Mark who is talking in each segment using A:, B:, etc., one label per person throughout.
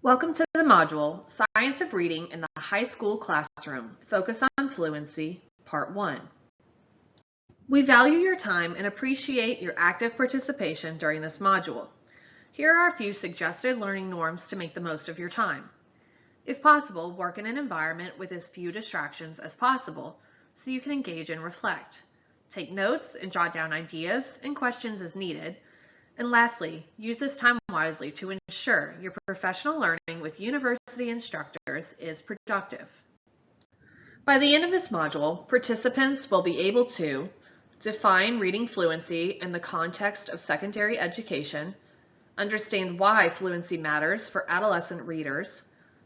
A: Welcome to the module, Science of Reading in the High School Classroom, Focus on Fluency, Part 1. We value your time and appreciate your active participation during this module. Here are a few suggested learning norms to make the most of your time. If possible, work in an environment with as few distractions as possible so you can engage and reflect. Take notes and jot down ideas and questions as needed. And lastly, use this time wisely to ensure your professional learning with university instructors is productive. By the end of this module, participants will be able to define reading fluency in the context of secondary education, understand why fluency matters for adolescent readers,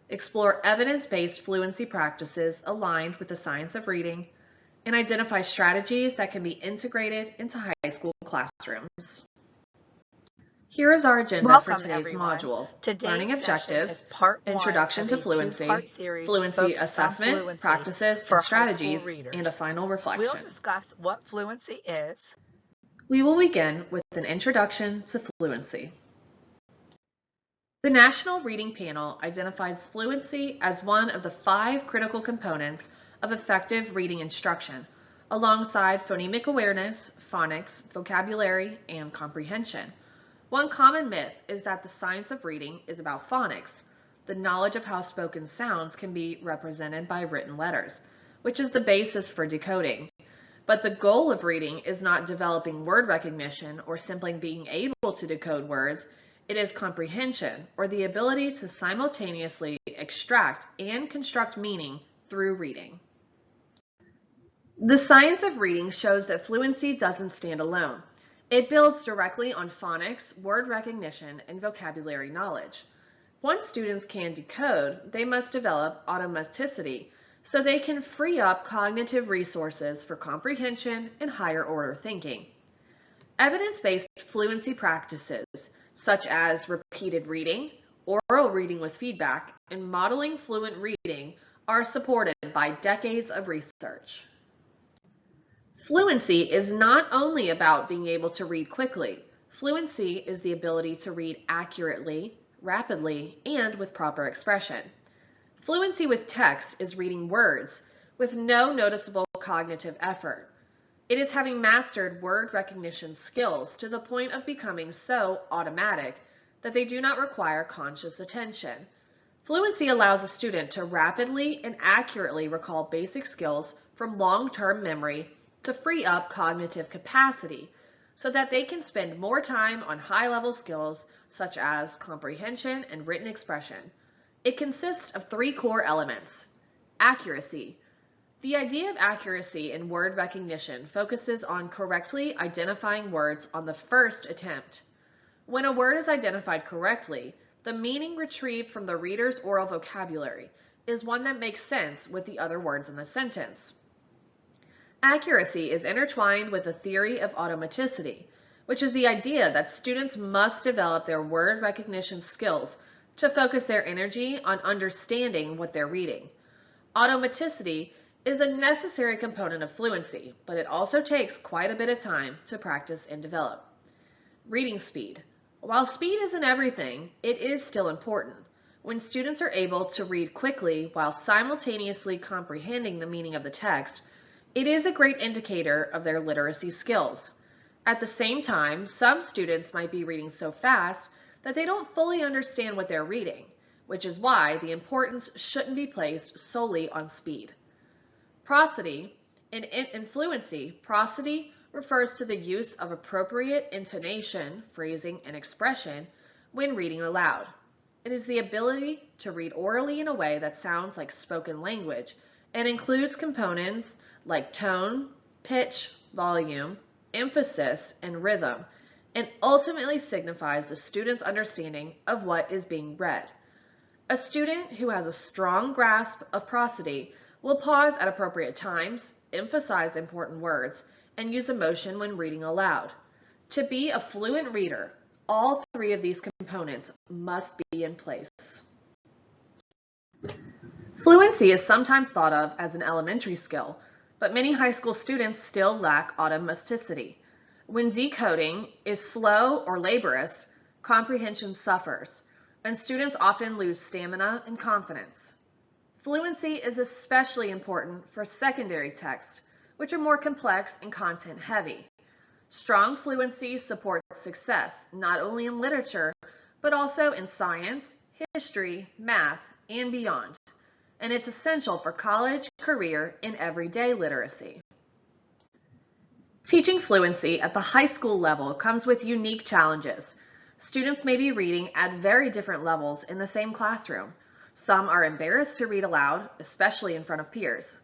A: explore evidence-based fluency practices aligned with the science of reading, and identify strategies that can be integrated into high school classrooms. Here is our agenda for today's module. Learning objectives, introduction to fluency, fluency assessment, practices and strategies, and a final reflection.
B: We'll discuss what fluency is.
A: We will begin with an introduction to fluency. The National Reading Panel identifies fluency as one of the 5 critical components of effective reading instruction, alongside phonemic awareness, phonics, vocabulary, and comprehension. One common myth is that the science of reading is about phonics, the knowledge of how spoken sounds can be represented by written letters, which is the basis for decoding. But the goal of reading is not developing word recognition or simply being able to decode words. It is comprehension, or the ability to simultaneously extract and construct meaning through reading. The science of reading shows that fluency doesn't stand alone. It builds directly on phonics, word recognition, and vocabulary knowledge. Once students can decode, they must develop automaticity so they can free up cognitive resources for comprehension and higher order thinking. Evidence-based fluency practices, such as repeated reading, oral reading with feedback, and modeling fluent reading, are supported by decades of research. Fluency is not only about being able to read quickly. Fluency is the ability to read accurately, rapidly, and with proper expression. Fluency with text is reading words with no noticeable cognitive effort. It is having mastered word recognition skills to the point of becoming so automatic that they do not require conscious attention. Fluency allows a student to rapidly and accurately recall basic skills from long-term memory to free up cognitive capacity so that they can spend more time on high-level skills such as comprehension and written expression. It consists of 3 core elements. Accuracy. The idea of accuracy in word recognition focuses on correctly identifying words on the first attempt. When a word is identified correctly, the meaning retrieved from the reader's oral vocabulary is one that makes sense with the other words in the sentence. Accuracy is intertwined with the theory of automaticity, which is the idea that students must develop their word recognition skills to focus their energy on understanding what they're reading. Automaticity is a necessary component of fluency, but it also takes quite a bit of time to practice and develop. Reading speed. While speed isn't everything, it is still important. When students are able to read quickly while simultaneously comprehending the meaning of the text, it is a great indicator of their literacy skills. At the same time, some students might be reading so fast that they don't fully understand what they're reading, which is why the importance shouldn't be placed solely on speed. Prosody. In fluency, prosody refers to the use of appropriate intonation, phrasing, and expression when reading aloud. It is the ability to read orally in a way that sounds like spoken language and includes components like tone, pitch, volume, emphasis, and rhythm, and ultimately signifies the student's understanding of what is being read. A student who has a strong grasp of prosody will pause at appropriate times, emphasize important words, and use emotion when reading aloud. To be a fluent reader, all 3 of these components must be in place. Fluency is sometimes thought of as an elementary skill, but many high school students still lack automaticity. When decoding is slow or laborious, comprehension suffers. and students often lose stamina and confidence. Fluency is especially important for secondary texts, which are more complex and content heavy. Strong fluency supports success not only in literature, but also in science, history, math, and beyond. And it's essential for college, career, and everyday literacy. Teaching fluency at the high school level comes with unique challenges. Students may be reading at very different levels in the same classroom. Some are embarrassed to read aloud, especially in front of peers.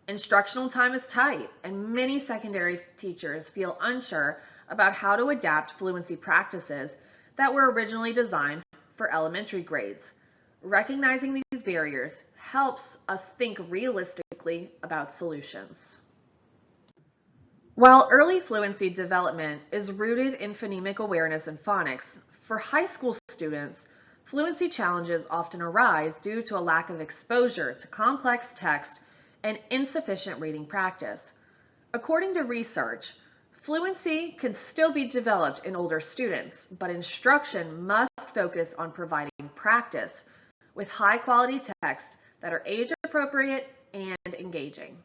A: Instructional time is tight, and many secondary teachers feel unsure about how to adapt fluency practices that were originally designed for elementary grades. Recognizing these barriers helps us think realistically about solutions. While early fluency development is rooted in phonemic awareness and phonics, for high school students, fluency challenges often arise due to a lack of exposure to complex text and insufficient reading practice. According to research, fluency can still be developed in older students, but instruction must focus on providing practice with high-quality text that are age-appropriate and engaging.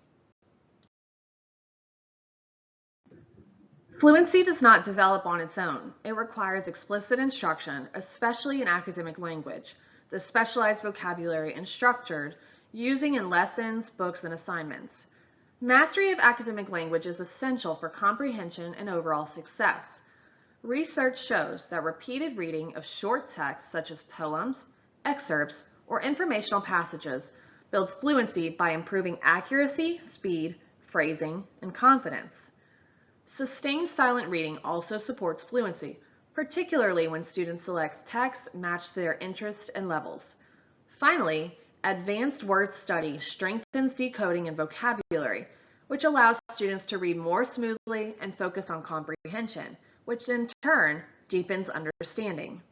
A: Fluency does not develop on its own. It requires explicit instruction, especially in academic language. The specialized vocabulary and structured using in lessons, books, and assignments. Mastery of academic language is essential for comprehension and overall success. Research shows that repeated reading of short texts such as poems, excerpts, or informational passages builds fluency by improving accuracy, speed, phrasing, and confidence. Sustained silent reading also supports fluency, particularly when students select texts matched to their interests and levels. Finally, advanced word study strengthens decoding and vocabulary, which allows students to read more smoothly and focus on comprehension, which in turn deepens understanding.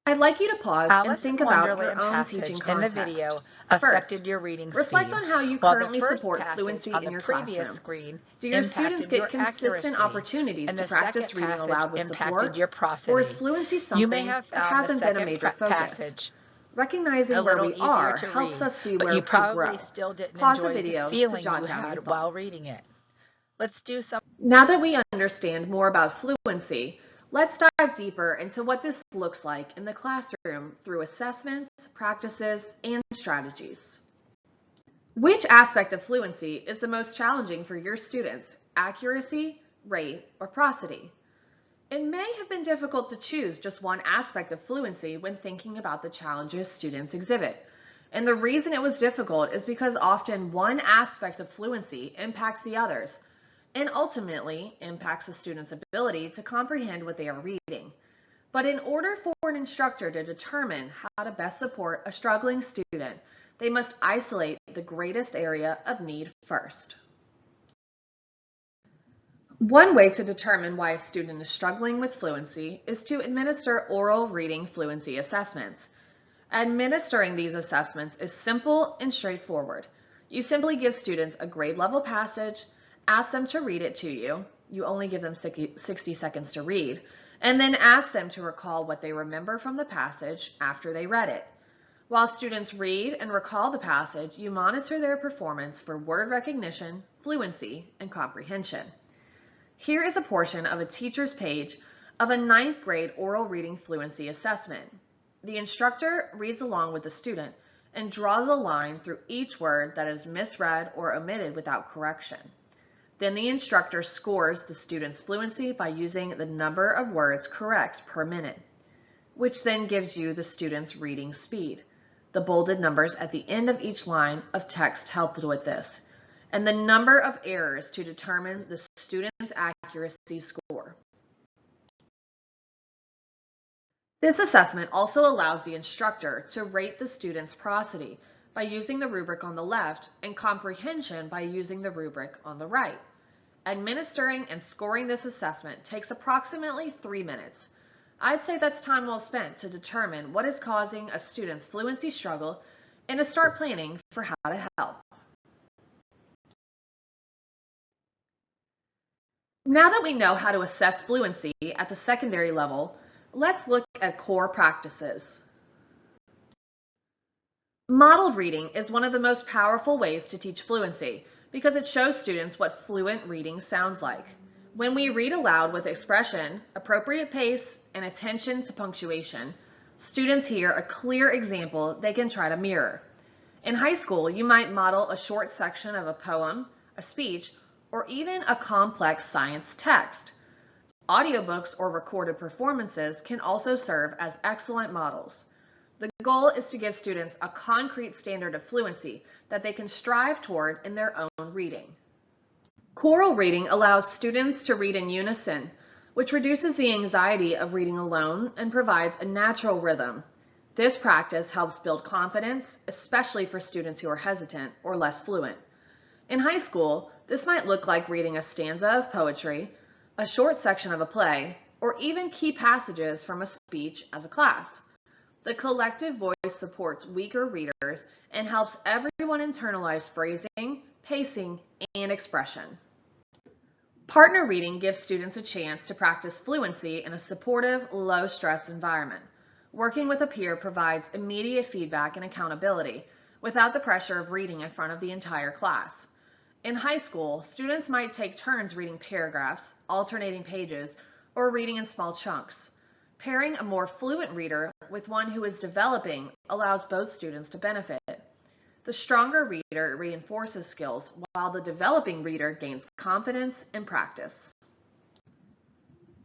A: I'd like you to pause and
B: Alice in
A: think about your
B: Wonderland
A: own teaching
B: passage in the
A: context.
B: video
A: First,
B: affected your reading
A: reflect
B: speed,
A: on how you
B: while the
A: currently
B: first
A: support
B: passage
A: fluency
B: on
A: in
B: the
A: your
B: previous
A: classroom.
B: screen
A: Do your students
B: impacted
A: get
B: your
A: consistent
B: accuracy,
A: opportunities
B: and
A: to
B: the
A: practice
B: second
A: reading
B: passage
A: aloud with
B: impacted
A: support?
B: your
A: Or is
B: prosody.
A: fluency
B: You may
A: something
B: have
A: that
B: found the
A: hasn't been a
B: second
A: major focus?
B: passage a
A: Recognizing where
B: little
A: we
B: easier
A: are
B: to
A: helps
B: read,
A: us see
B: but
A: where
B: you
A: we could
B: probably
A: grow.
B: still didn't
A: Pause the
B: enjoy the
A: video to
B: feeling you
A: jot down your
B: had while
A: thoughts.
B: reading it. Let's do some.
A: Now that we understand more about fluency, let's dive deeper into what this looks like in the classroom through assessments, practices, and strategies. Which aspect of fluency is the most challenging for your students? Accuracy, rate, or prosody? It may have been difficult to choose just one aspect of fluency when thinking about the challenges students exhibit. And the reason it was difficult is because often one aspect of fluency impacts the others and ultimately impacts the student's ability to comprehend what they are reading. But in order for an instructor to determine how to best support a struggling student, they must isolate the greatest area of need first. One way to determine why a student is struggling with fluency is to administer oral reading fluency assessments. Administering these assessments is simple and straightforward. You simply give students a grade level passage, ask them to read it to you, you only give them 60 seconds to read, and then ask them to recall what they remember from the passage after they read it. While students read and recall the passage, you monitor their performance for word recognition, fluency, and comprehension. Here is a portion of a teacher's page of a 9th grade oral reading fluency assessment. The instructor reads along with the student and draws a line through each word that is misread or omitted without correction. Then the instructor scores the student's fluency by using the number of words correct per minute, which then gives you the student's reading speed. The bolded numbers at the end of each line of text helped with this, and the number of errors to determine the student's accuracy score. This assessment also allows the instructor to rate the student's prosody by using the rubric on the left and comprehension by using the rubric on the right. Administering and scoring this assessment takes approximately 3 minutes. I'd say that's time well spent to determine what is causing a student's fluency struggle and to start planning for how to help. Now that we know how to assess fluency at the secondary level, let's look at core practices. Modeled reading is one of the most powerful ways to teach fluency because it shows students what fluent reading sounds like. When we read aloud with expression, appropriate pace, and attention to punctuation, students hear a clear example they can try to mirror. In high school, you might model a short section of a poem, a speech, or even a complex science text. Audiobooks or recorded performances can also serve as excellent models. The goal is to give students a concrete standard of fluency that they can strive toward in their own reading. Choral reading allows students to read in unison, which reduces the anxiety of reading alone and provides a natural rhythm. This practice helps build confidence, especially for students who are hesitant or less fluent. In high school, this might look like reading a stanza of poetry, a short section of a play, or even key passages from a speech as a class. The collective voice supports weaker readers and helps everyone internalize phrasing, pacing, and expression. Partner reading gives students a chance to practice fluency in a supportive, low-stress environment. Working with a peer provides immediate feedback and accountability without the pressure of reading in front of the entire class. In high school, students might take turns reading paragraphs, alternating pages, or reading in small chunks. Pairing a more fluent reader with one who is developing allows both students to benefit. The stronger reader reinforces skills, while the developing reader gains confidence and practice.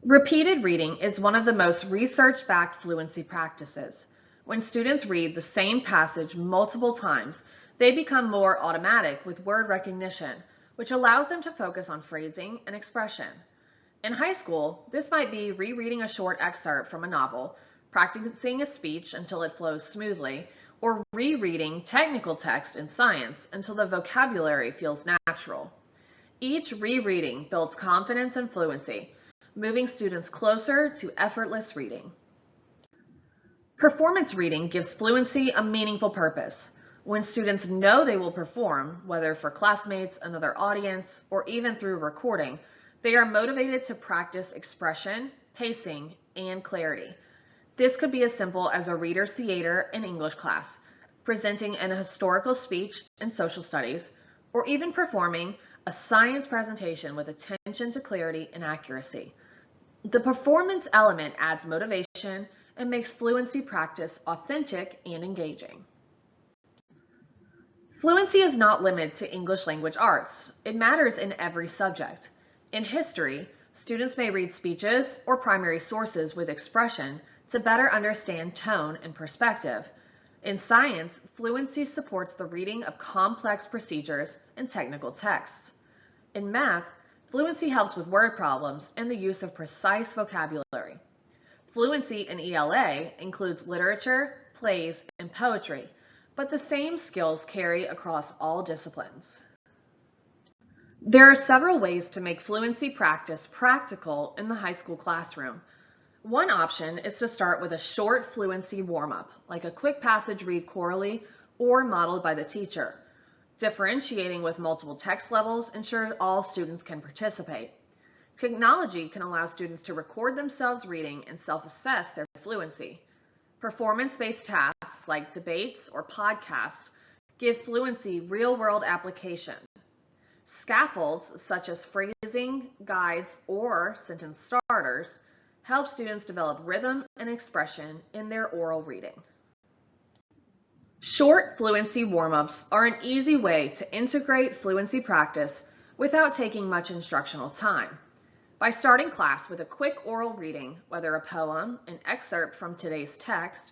A: Repeated reading is one of the most research-backed fluency practices. When students read the same passage multiple times, they become more automatic with word recognition, which allows them to focus on phrasing and expression. In high school, this might be rereading a short excerpt from a novel, practicing a speech until it flows smoothly, or rereading technical text in science until the vocabulary feels natural. Each rereading builds confidence and fluency, moving students closer to effortless reading. Performance reading gives fluency a meaningful purpose. When students know they will perform, whether for classmates, another audience, or even through recording, they are motivated to practice expression, pacing, and clarity. This could be as simple as a reader's theater in English class, presenting an historical speech in social studies, or even performing a science presentation with attention to clarity and accuracy. The performance element adds motivation and makes fluency practice authentic and engaging. Fluency is not limited to English language arts. It matters in every subject. In history, Students may read speeches or primary sources with expression to better understand tone and perspective. In science, fluency supports the reading of complex procedures and technical texts. In math, fluency helps with word problems and the use of precise vocabulary. Fluency in ELA includes literature, plays, and poetry, but the same skills carry across all disciplines. There are several ways to make fluency practice practical in the high school classroom. One option is to start with a short fluency warm-up, like a quick passage read chorally or modeled by the teacher. Differentiating with multiple text levels ensures all students can participate. Technology can allow students to record themselves reading and self-assess their fluency. Performance-based tasks like debates or podcasts give fluency real-world application. Scaffolds such as phrasing, guides, or sentence starters help students develop rhythm and expression in their oral reading. Short fluency warm-ups are an easy way to integrate fluency practice without taking much instructional time. By starting class with a quick oral reading, whether a poem, an excerpt from today's text,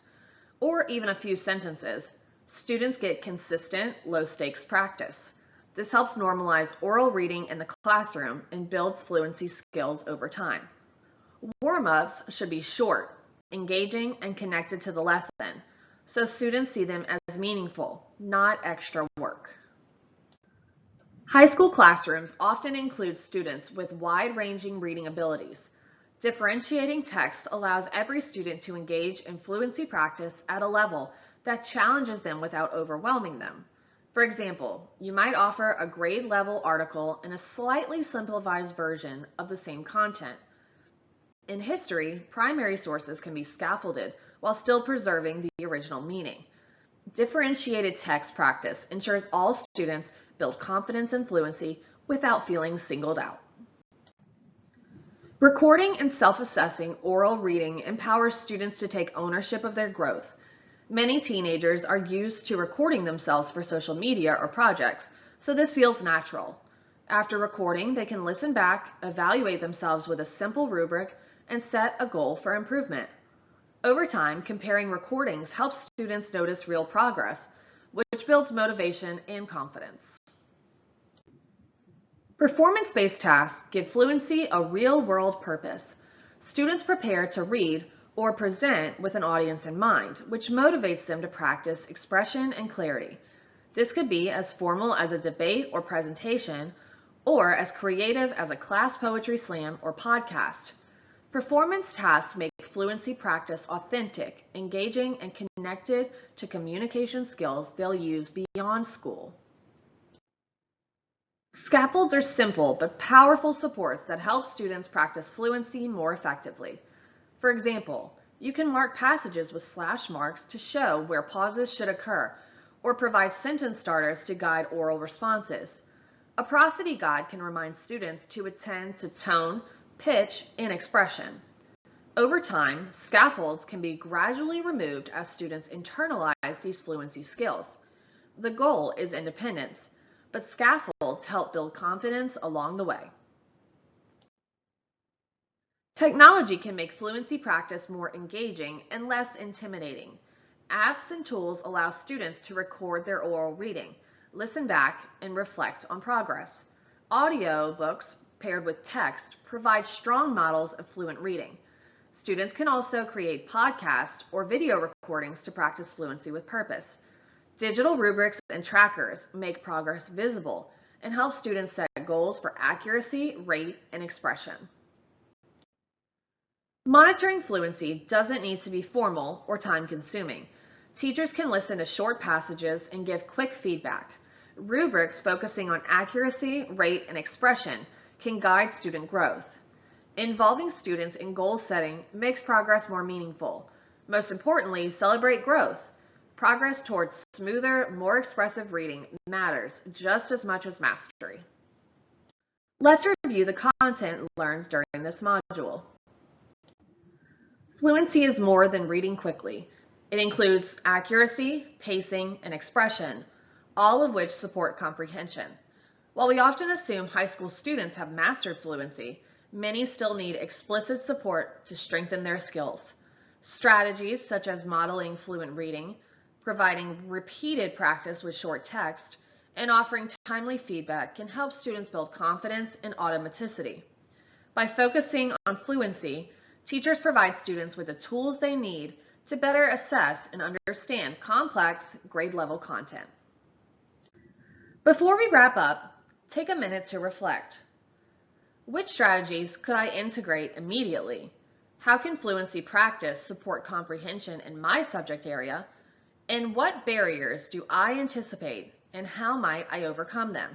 A: or even a few sentences, students get consistent, low-stakes practice. This helps normalize oral reading in the classroom and builds fluency skills over time. Warm-ups should be short, engaging, and connected to the lesson, so students see them as meaningful, not extra work. High school classrooms often include students with wide-ranging reading abilities. Differentiating text allows every student to engage in fluency practice at a level that challenges them without overwhelming them. For example, you might offer a grade-level article in a slightly simplified version of the same content. In history, primary sources can be scaffolded while still preserving the original meaning. Differentiated text practice ensures all students build confidence and fluency without feeling singled out. Recording and self-assessing oral reading empowers students to take ownership of their growth. Many teenagers are used to recording themselves for social media or projects, so this feels natural. After recording, they can listen back, evaluate themselves with a simple rubric, and set a goal for improvement. Over time, comparing recordings helps students notice real progress, which builds motivation and confidence. Performance-based tasks give fluency a real-world purpose. Students prepare to read or present with an audience in mind, which motivates them to practice expression and clarity. This could be as formal as a debate or presentation, or as creative as a class poetry slam or podcast. Performance tasks make fluency practice authentic, engaging, and connected to communication skills they'll use beyond school. Scaffolds are simple but powerful supports that help students practice fluency more effectively. For example, you can mark passages with slash marks to show where pauses should occur, or provide sentence starters to guide oral responses. A prosody guide can remind students to attend to tone, pitch, and expression. Over time, scaffolds can be gradually removed as students internalize these fluency skills. The goal is independence, but scaffolds help build confidence along the way. Technology can make fluency practice more engaging and less intimidating. Apps and tools allow students to record their oral reading, listen back, and reflect on progress. Audio books paired with text provide strong models of fluent reading. Students can also create podcasts or video recordings to practice fluency with purpose. Digital rubrics and trackers make progress visible and help students set goals for accuracy, rate, and expression. Monitoring fluency doesn't need to be formal or time-consuming. Teachers can listen to short passages and give quick feedback. Rubrics focusing on accuracy, rate, and expression can guide student growth. Involving students in goal setting makes progress more meaningful. Most importantly, celebrate growth. Progress towards smoother, more expressive reading matters just as much as mastery. Let's review the content learned during this module. Fluency is more than reading quickly. It includes accuracy, pacing, and expression, all of which support comprehension. While we often assume high school students have mastered fluency, many still need explicit support to strengthen their skills. Strategies such as modeling fluent reading, providing repeated practice with short text, and offering timely feedback can help students build confidence and automaticity. By focusing on fluency, teachers provide students with the tools they need to better assess and understand complex grade-level content. Before we wrap up, take a minute to reflect. Which strategies could I integrate immediately? How can fluency practice support comprehension in my subject area? And what barriers do I anticipate, and how might I overcome them?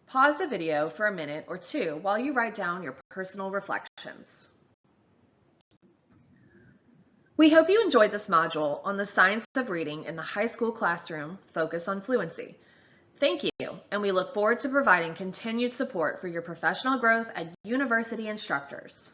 A: Pause the video for a minute or two while you write down your personal reflections. We hope you enjoyed this module on the science of reading in the high school classroom focused on fluency. Thank you, and we look forward to providing continued support for your professional growth as university instructors.